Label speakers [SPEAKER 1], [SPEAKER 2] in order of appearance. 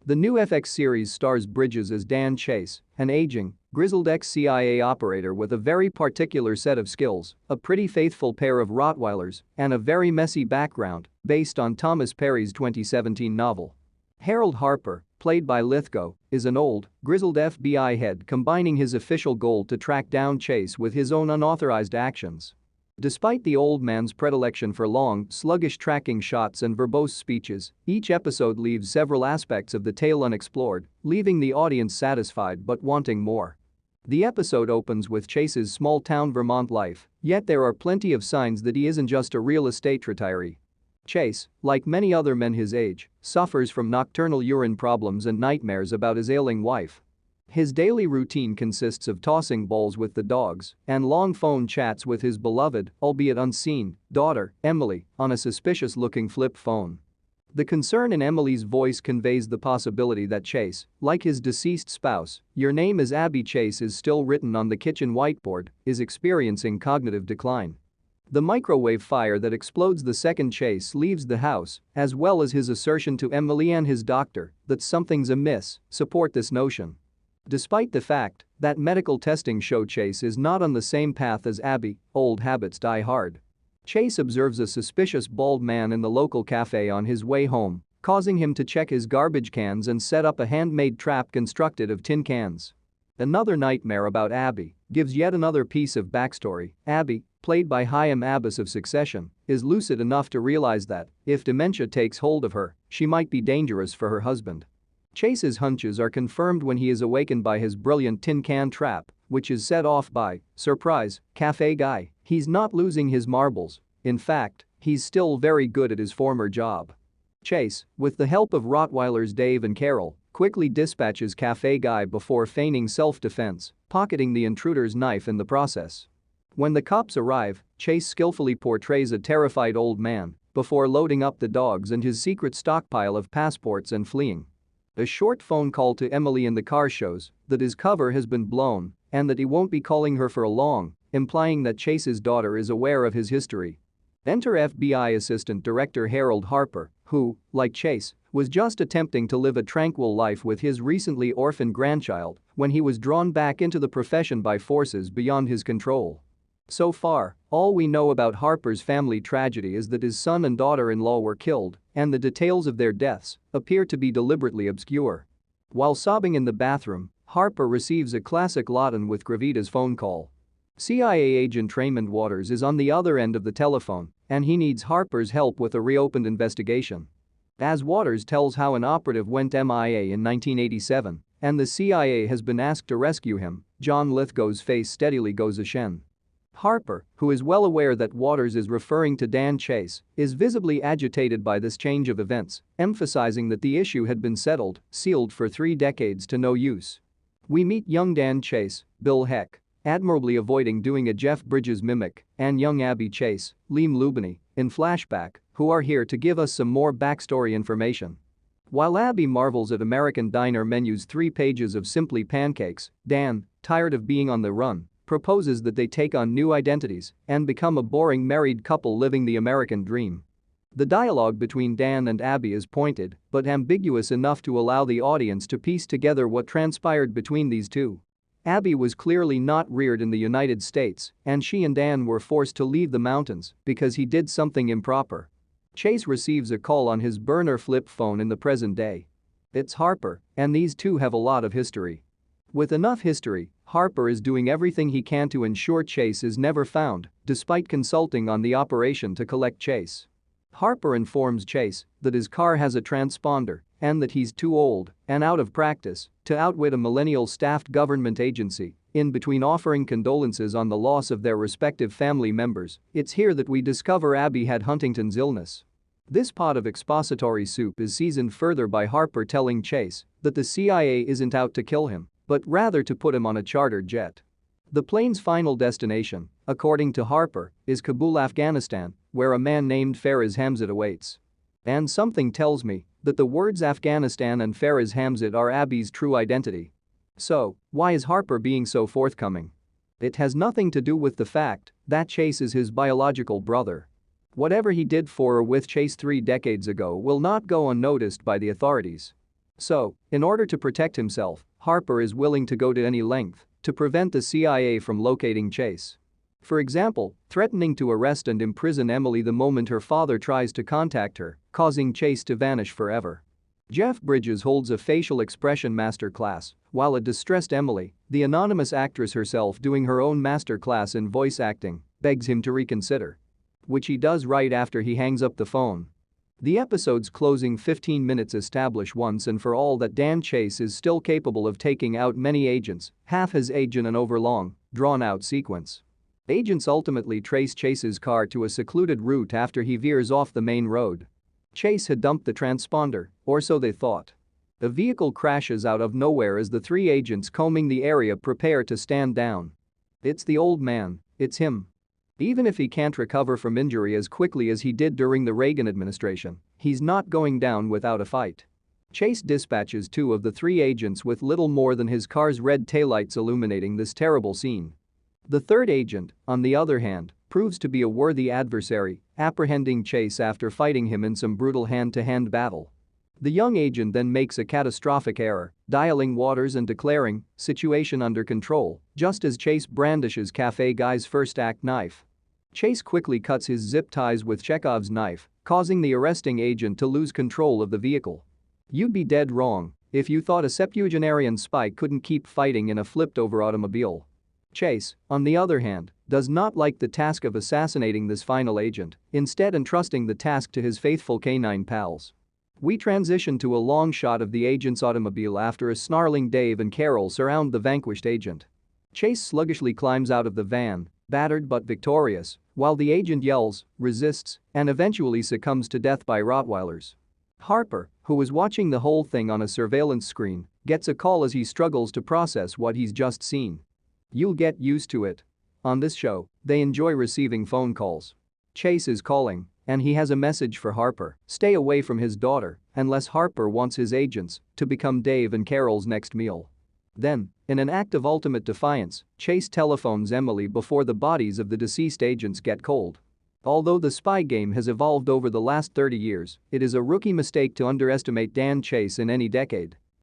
[SPEAKER 1] The new FX series stars Bridges as Dan Chase, an aging, grizzled ex-CIA operator with a very particular set of skills, a pretty faithful pair of Rottweilers, and a very messy background, based on Thomas Perry's 2017 novel. Harold Harper, played by Lithgow, is an old, grizzled FBI head combining his official goal to track down Chase with his own unauthorized actions. Despite the old man's predilection for long, sluggish tracking shots and verbose speeches, each episode leaves several aspects of the tale unexplored, leaving the audience satisfied but wanting more. The episode opens with Chase's small-town Vermont life, yet there are plenty of signs that he isn't just a real estate retiree. Chase, like many other men his age, suffers from nocturnal urine problems and nightmares about his ailing wife. His daily routine consists of tossing balls with the dogs and long phone chats with his beloved, albeit unseen, daughter, Emily, on a suspicious-looking flip phone. The concern in Emily's voice conveys the possibility that Chase, like his deceased spouse, your name is Abby Chase is still written on the kitchen whiteboard, is experiencing cognitive decline. The microwave fire that explodes the second Chase leaves the house, as well as his assertion to Emily and his doctor that something's amiss, support this notion. Despite the fact that medical testing show Chase is not on the same path as Abby, old habits die hard. Chase observes a suspicious bald man in the local cafe on his way home, causing him to check his garbage cans and set up a handmade trap constructed of tin cans. Another nightmare about Abby gives yet another piece of backstory. Abby, played by Chaim Abbas of Succession, is lucid enough to realize that, if dementia takes hold of her, she might be dangerous for her husband. Chase's hunches are confirmed when he is awakened by his brilliant tin can trap, which is set off by, surprise, cafe guy. He's not losing his marbles. In fact, he's still very good at his former job. Chase, with the help of Rottweilers Dave and Carol, quickly dispatches cafe guy before feigning self-defense, pocketing the intruder's knife in the process. When the cops arrive, Chase skillfully portrays a terrified old man before loading up the dogs and his secret stockpile of passports and fleeing. A short phone call to Emily in the car shows that his cover has been blown and that he won't be calling her for long, implying that Chase's daughter is aware of his history. Enter FBI Assistant Director Harold Harper, who, like Chase, was just attempting to live a tranquil life with his recently orphaned grandchild when he was drawn back into the profession by forces beyond his control. So far, all we know about Harper's family tragedy is that his son and daughter-in-law were killed, and the details of their deaths appear to be deliberately obscure. While sobbing in the bathroom, Harper receives a classic Lawton with Gravita's phone call. CIA agent Raymond Waters is on the other end of the telephone, and he needs Harper's help with a reopened investigation. As Waters tells how an operative went MIA in 1987, and the CIA has been asked to rescue him, John Lithgow's face steadily goes ashen. Harper, who is well aware that Waters is referring to Dan Chase, is visibly agitated by this change of events, emphasizing that the issue had been settled, sealed for 3 decades to no use. We meet young Dan Chase, Bill Heck, admirably avoiding doing a Jeff Bridges mimic, and young Abby Chase, Liam Lubany, in flashback, who are here to give us some more backstory information. While Abby marvels at American diner menus 3 pages of simply pancakes, Dan, tired of being on the run, proposes that they take on new identities and become a boring married couple living the American dream. The dialogue between Dan and Abby is pointed but ambiguous enough to allow the audience to piece together what transpired between these two. Abby was clearly not reared in the United States, and she and Dan were forced to leave the mountains because he did something improper. Chase receives a call on his burner flip phone in the present day. It's Harper, and these two have a lot of history. With enough history, Harper is doing everything he can to ensure Chase is never found, despite consulting on the operation to collect Chase. Harper informs Chase that his car has a transponder and that he's too old and out of practice to outwit a millennial-staffed government agency. In between offering condolences on the loss of their respective family members, it's here that we discover Abby had Huntington's illness. This pot of expository soup is seasoned further by Harper telling Chase that the CIA isn't out to kill him, but rather to put him on a chartered jet. The plane's final destination, according to Harper, is Kabul, Afghanistan, where a man named Faraz Hamzat awaits. And something tells me that the words Afghanistan and Faraz Hamzat are Abby's true identity. So, why is Harper being so forthcoming? It has nothing to do with the fact that Chase is his biological brother. Whatever he did for or with Chase 3 decades ago will not go unnoticed by the authorities. So, in order to protect himself, Harper is willing to go to any length to prevent the CIA from locating Chase. For example, threatening to arrest and imprison Emily the moment her father tries to contact her, causing Chase to vanish forever. Jeff Bridges holds a facial expression masterclass, while a distressed Emily, the anonymous actress herself doing her own masterclass in voice acting, begs him to reconsider. Which he does right after he hangs up the phone. The episode's closing 15 minutes establish once and for all that Dan Chase is still capable of taking out many agents, half his age in an overlong, drawn-out sequence. Agents ultimately trace Chase's car to a secluded route after he veers off the main road. Chase had dumped the transponder, or so they thought. The vehicle crashes out of nowhere as the three agents combing the area prepare to stand down. It's the old man, it's him. Even if he can't recover from injury as quickly as he did during the Reagan administration, he's not going down without a fight. Chase dispatches two of the three agents with little more than his car's red taillights illuminating this terrible scene. The third agent, on the other hand, proves to be a worthy adversary, apprehending Chase after fighting him in some brutal hand-to-hand battle. The young agent then makes a catastrophic error, dialing Waters and declaring, "Situation under control," just as Chase brandishes Cafe Guy's first act knife. Chase quickly cuts his zip ties with Chekhov's knife, causing the arresting agent to lose control of the vehicle. You'd be dead wrong if you thought a septuagenarian spy couldn't keep fighting in a flipped-over automobile. Chase, on the other hand, does not like the task of assassinating this final agent, instead entrusting the task to his faithful canine pals. We transition to a long shot of the agent's automobile after a snarling Dave and Carol surround the vanquished agent. Chase sluggishly climbs out of the van, battered but victorious, while the agent yells, resists, and eventually succumbs to death by Rottweilers. Harper, who was watching the whole thing on a surveillance screen, gets a call as he struggles to process what he's just seen. You'll get used to it. On this show, they enjoy receiving phone calls. Chase is calling, and he has a message for Harper: stay away from his daughter unless Harper wants his agents to become Dave and Carol's next meal. Then, in an act of ultimate defiance, Chase telephones Emily before the bodies of the deceased agents get cold. Although the spy game has evolved over the last 30 years, it is a rookie mistake to underestimate Dan Chase in any decade.